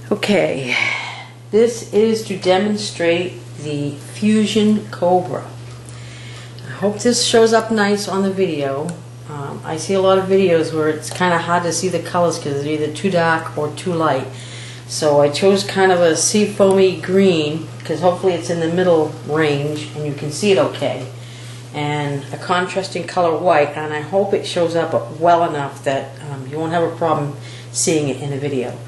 Okay, this is to demonstrate the Fusion Cobra. I hope this shows up nice on the video. I see a lot of videos where it's kind of hard to see the colors because they're either too dark or too light. So I chose kind of a sea foamy green because hopefully it's in the middle range and you can see it okay. And a contrasting color white, and I hope it shows up well enough that you won't have a problem seeing it in the video.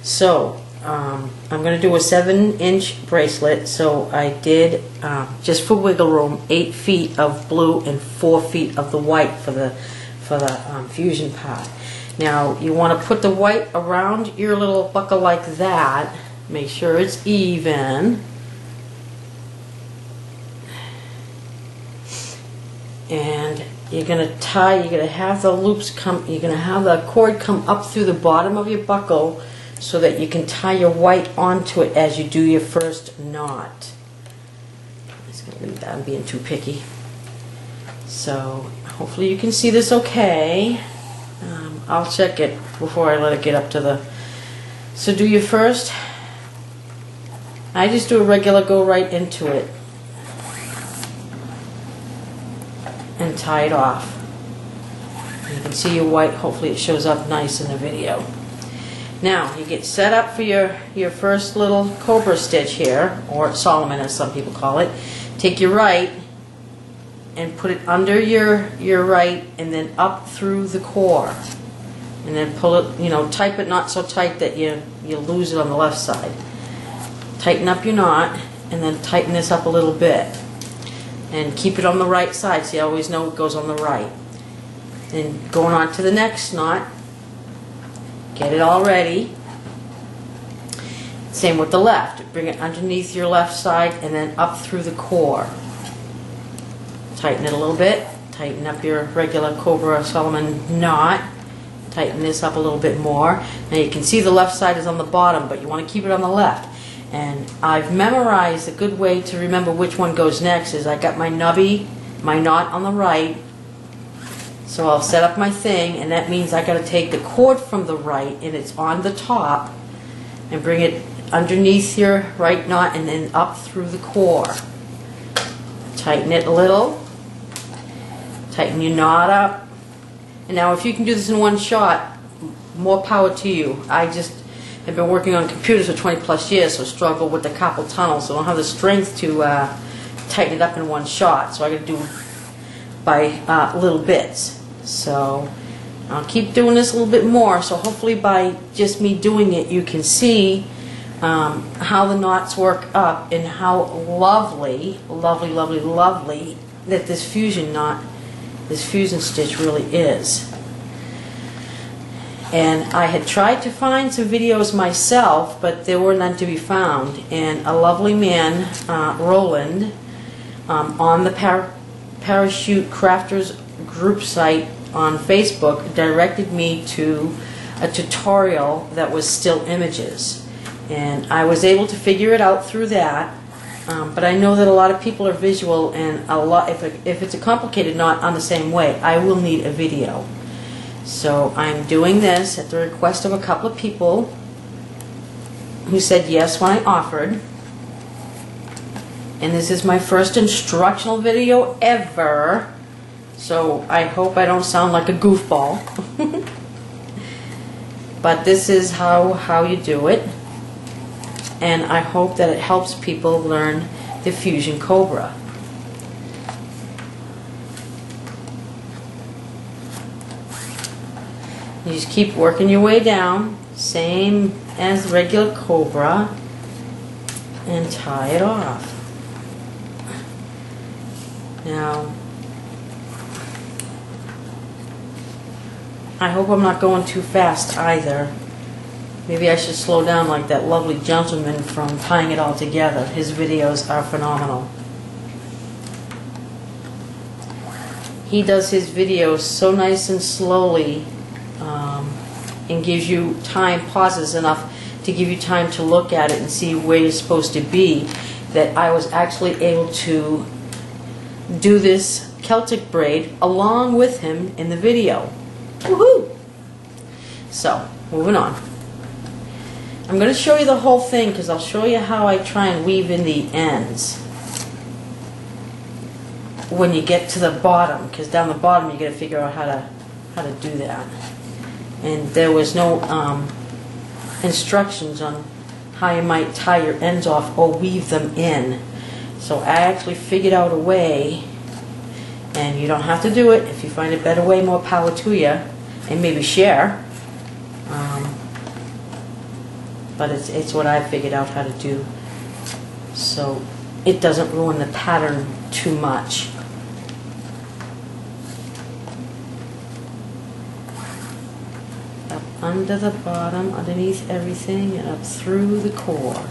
So I'm going to do a 7-inch bracelet. So I did, just for wiggle room, 8 feet of blue and 4 feet of the white for the fusion part. Now you want to put the white around your little buckle like that. Make sure it's even. And you're going to tie, you're going to have the loops come, you're going to have the cord come up through the bottom of your buckle so that you can tie your white onto it as you do your first knot. I'm just going to leave that, I'm being too picky. So hopefully you can see this okay. I'll check it before I let it get up to the... So do your first. I just do a regular go right into it and tie it off. You can see your white, hopefully it shows up nice in the video. Now you get set up for your first little cobra stitch here, or Solomon as some people call it. Take your right and put it under your right and then up through the core. And then pull it, type it not so tight that you lose it on the left side. Tighten up your knot and then tighten this up a little bit. And keep it on the right side so you always know it goes on the right. Then going on to the next knot, get it all ready. Same with the left. Bring it underneath your left side and then up through the core. Tighten it a little bit. Tighten up your regular Cobra Solomon knot. Tighten this up a little bit more. Now you can see the left side is on the bottom, but you want to keep it on the left. And I've memorized a good way to remember which one goes next is I got my nubby, my knot on the right. So I'll set up my thing, and that means I got to take the cord from the right, and it's on the top, and bring it underneath your right knot and then up through the core. Tighten it a little. Tighten your knot up. And now if you can do this in one shot, more power to you. I just have been working on computers for 20 plus years, so struggle with the carpal tunnel, so I don't have the strength to tighten it up in one shot. So I got to do by little bits. So I'll keep doing this a little bit more, so hopefully by just me doing it you can see how the knots work up and how lovely, lovely, lovely, lovely that this fusion knot, this fusion stitch really is. And I had tried to find some videos myself, but there were none to be found. And a lovely man, Roland, on the Parachute Crafters group site on Facebook, directed me to a tutorial that was still images. And I was able to figure it out through that. But I know that a lot of people are visual, and if it's a complicated knot on the same way, I will need a video. So I'm doing this at the request of a couple of people who said yes when I offered. And this is my first instructional video ever, so I hope I don't sound like a goofball. But this is how you do it. And I hope that it helps people learn the Fusion Cobra. You just keep working your way down, same as regular Cobra, and tie it off. Now, I hope I'm not going too fast either. Maybe I should slow down like that lovely gentleman from Tying It All Together. His videos are phenomenal. He does his videos so nice and slowly, and gives you time, pauses enough to give you time to look at it and see where you're supposed to be, that I was actually able to do this Celtic braid along with him in the video. Woohoo! So, moving on. I'm going to show you the whole thing because I'll show you how I try and weave in the ends when you get to the bottom, because down the bottom you got to figure out how to do that. And there was no instructions on how you might tie your ends off or weave them in. So I actually figured out a way, and you don't have to do it. If you find a better way, more power to you, and maybe share. But it's what I figured out how to do, so it doesn't ruin the pattern too much. Up under the bottom, underneath everything, and up through the core.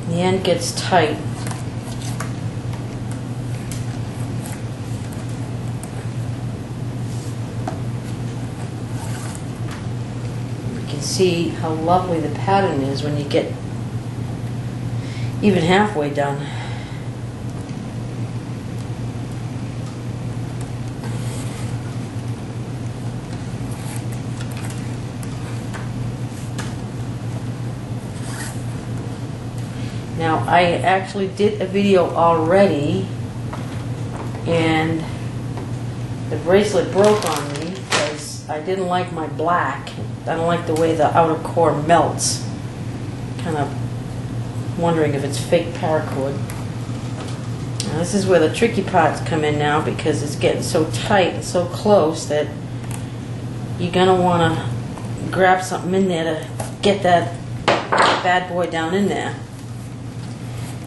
The end gets tight. You can see how lovely the pattern is when you get even halfway done. Now, I actually did a video already, and the bracelet broke on me because I didn't like my black. I don't like the way the outer core melts. Kind of wondering if it's fake paracord. Now, this is where the tricky parts come in now, because it's getting so tight and so close that you're going to want to grab something in there to get that bad boy down in there.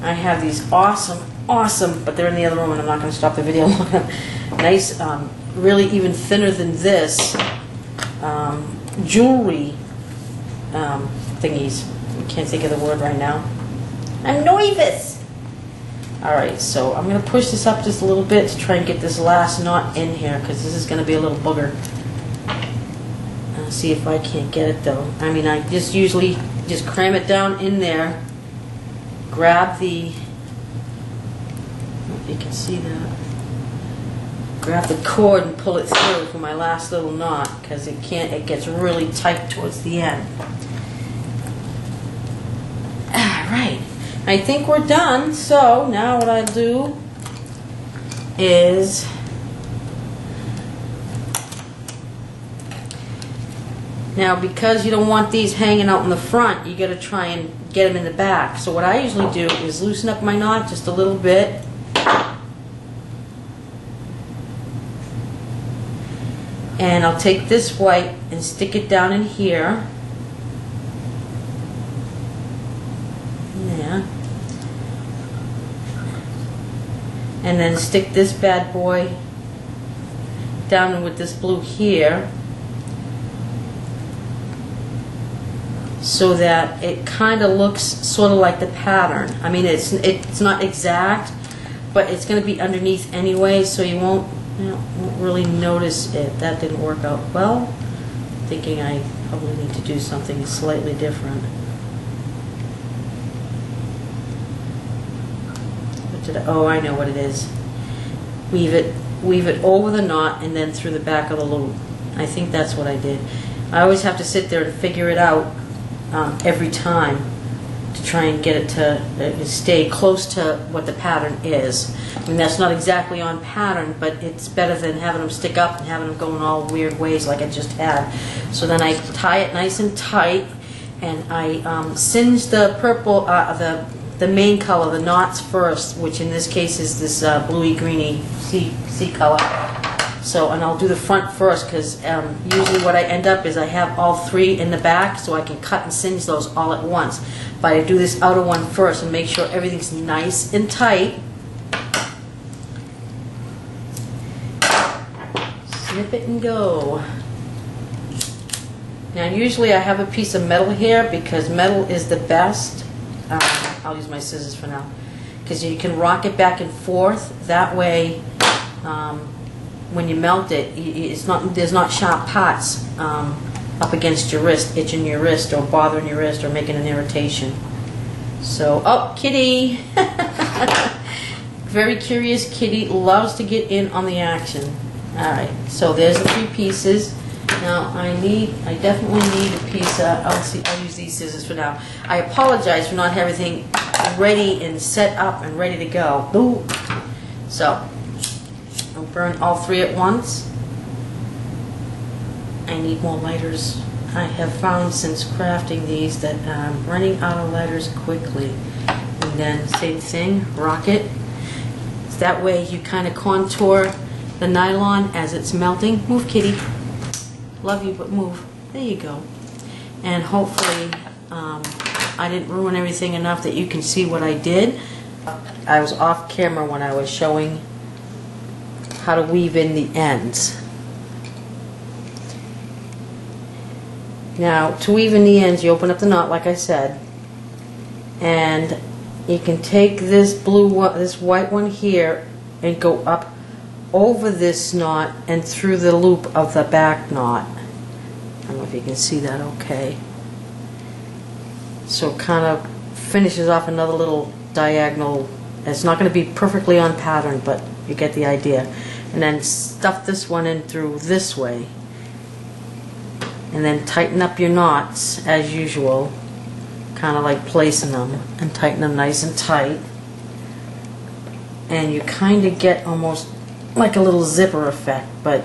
I have these awesome, but they're in the other room and I'm not going to stop the video long enough. Nice, really even thinner than this, jewelry thingies. I can't think of the word right now. I'm nervous! Alright, so I'm going to push this up just a little bit to try and get this last knot in here, because this is going to be a little booger. I'll see if I can't get it though. I mean, I just usually just cram it down in there. Grab the, I don't know if you can see that, grab the cord and pull it through for my last little knot, because it gets really tight towards the end. Alright, I think we're done, so now what I'll do is, now because you don't want these hanging out in the front, you got to try and get them in the back. So what I usually do is loosen up my knot just a little bit, and I'll take this white and stick it down in here. Yeah. And then stick this bad boy down with this blue here, so that it kind of looks sort of like the pattern. I mean, it's not exact, but it's going to be underneath anyway, so you won't really notice it. That didn't work out well. Thinking I probably need to do something slightly different. Oh, I know what it is. Weave it over the knot and then through the back of the loop. I think that's what I did. I always have to sit there and figure it out every time to try and get it to stay close to what the pattern is. I mean, that's not exactly on pattern, but it's better than having them stick up and having them go in all weird ways like I just had. So then I tie it nice and tight, and I singe the purple, the main color, the knots first, which in this case is this bluey greeny sea color. So, and I'll do the front first, because usually what I end up is I have all three in the back, so I can cut and singe those all at once. But I do this outer one first and make sure everything's nice and tight. Snip it and go. Now usually I have a piece of metal here, because metal is the best. I'll use my scissors for now, because you can rock it back and forth. That way, when you melt it, there's not sharp parts up against your wrist, itching your wrist or bothering your wrist or making an irritation. So, oh, kitty! Very curious kitty, loves to get in on the action. Alright, so there's the three pieces. Now I definitely need a piece of, I'll use these scissors for now. I apologize for not having everything ready and set up and ready to go. Ooh. So, I'll burn all three at once. I need more lighters. I have found since crafting these that I'm running out of lighters quickly. And then same thing, rock it. So that way you kind of contour the nylon as it's melting. Move, kitty. Love you, but move. There you go. And hopefully I didn't ruin everything enough that you can see what I did. I was off camera when I was showing how to weave in the ends. Now, to weave in the ends, you open up the knot like I said, and you can take this this white one here and go up over this knot and through the loop of the back knot. I don't know if you can see that okay. So it kind of finishes off another little diagonal. It's not going to be perfectly on pattern, but you get the idea. And then stuff this one in through this way. And then tighten up your knots as usual. Kind of like placing them and tighten them nice and tight. And you kind of get almost like a little zipper effect, but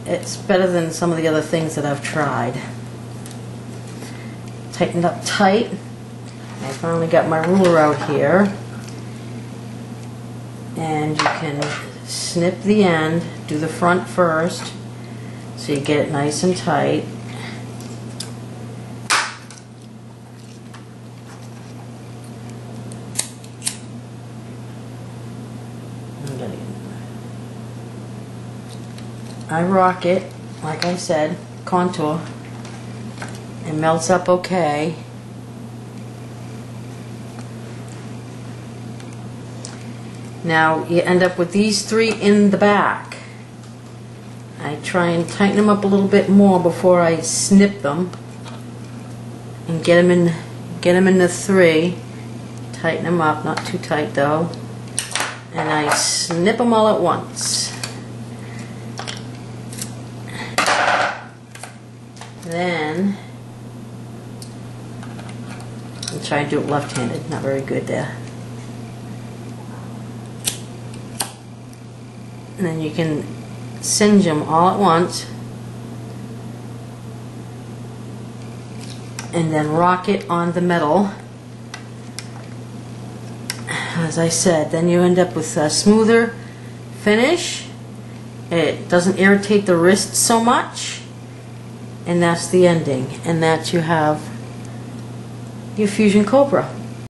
it's better than some of the other things that I've tried. Tightened up tight. I finally got my ruler out here. And you can snip the end, do the front first, so you get it nice and tight. I rock it, like I said, contour. It melts up okay. Now you end up with these three in the back. I try and tighten them up a little bit more before I snip them and get them in the three. Tighten them up, not too tight though. And I snip them all at once. Then I'll try and do it left-handed. Not very good there. And then you can singe them all at once and then rock it on the metal. As I said, then you end up with a smoother finish. It doesn't irritate the wrist so much, and that's the ending. And that you have your Fusion Cobra.